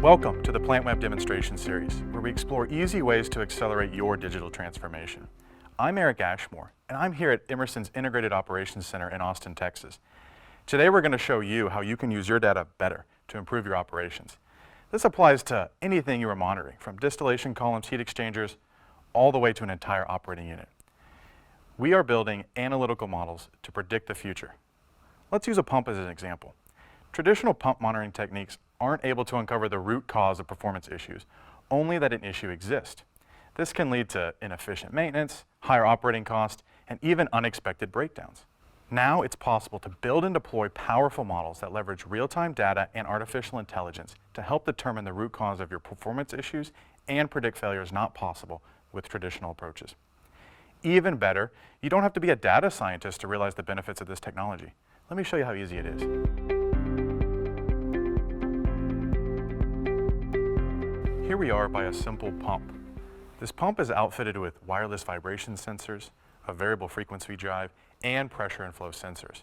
Welcome to the PlantWeb demonstration series, where we explore easy ways to accelerate your digital transformation. I'm Eric Ashmore, and I'm here at Emerson's Integrated Operations Center in Austin, Texas. Today we're going to show you how you can use your data better to improve your operations. This applies to anything you are monitoring, from distillation columns, heat exchangers, all the way to an entire operating unit. We are building analytical models to predict the future. Let's use a pump as an example. Traditional pump monitoring techniques aren't able to uncover the root cause of performance issues, only that an issue exists. This can lead to inefficient maintenance, higher operating costs, and even unexpected breakdowns. Now it's possible to build and deploy powerful models that leverage real-time data and artificial intelligence to help determine the root cause of your performance issues and predict failures not possible with traditional approaches. Even better, you don't have to be a data scientist to realize the benefits of this technology. Let me show you how easy it is. Here we are by a simple pump. This pump is outfitted with wireless vibration sensors, a variable frequency drive, and pressure and flow sensors.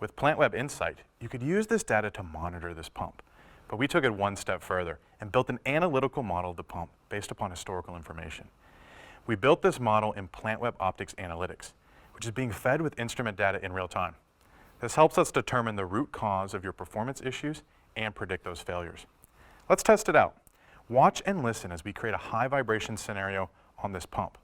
With PlantWeb Insight, you could use this data to monitor this pump, but we took it one step further and built an analytical model of the pump based upon historical information. We built this model in PlantWeb Optics Analytics, which is being fed with instrument data in real time. This helps us determine the root cause of your performance issues and predict those failures. Let's test it out. Watch and listen as we create a high vibration scenario on this pump.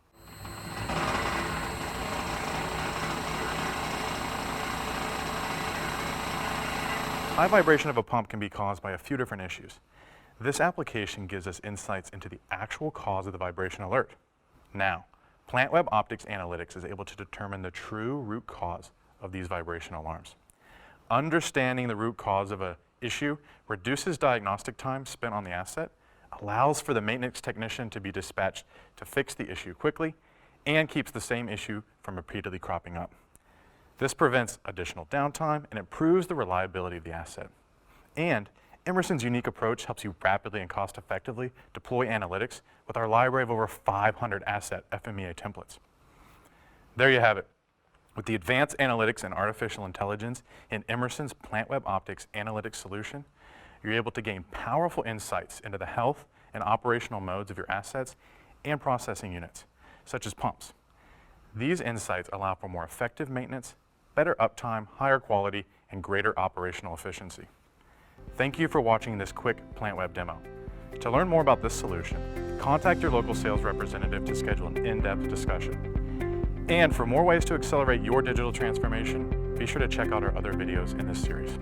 High vibration of a pump can be caused by a few different issues. This application gives us insights into the actual cause of the vibration alert. Now, PlantWeb Optics Analytics is able to determine the true root cause of these vibration alarms. Understanding the root cause of an issue reduces diagnostic time spent on the asset, allows for the maintenance technician to be dispatched to fix the issue quickly, and keeps the same issue from repeatedly cropping up. This prevents additional downtime and improves the reliability of the asset. And Emerson's unique approach helps you rapidly and cost-effectively deploy analytics with our library of over 500 asset FMEA templates. There you have it. With the advanced analytics and artificial intelligence in Emerson's PlantWeb Optics Analytics solution, you're able to gain powerful insights into the health and operational modes of your assets and processing units, such as pumps. These insights allow for more effective maintenance, better uptime, higher quality, and greater operational efficiency. Thank you for watching this quick PlantWeb demo. To learn more about this solution, contact your local sales representative to schedule an in-depth discussion. And for more ways to accelerate your digital transformation, be sure to check out our other videos in this series.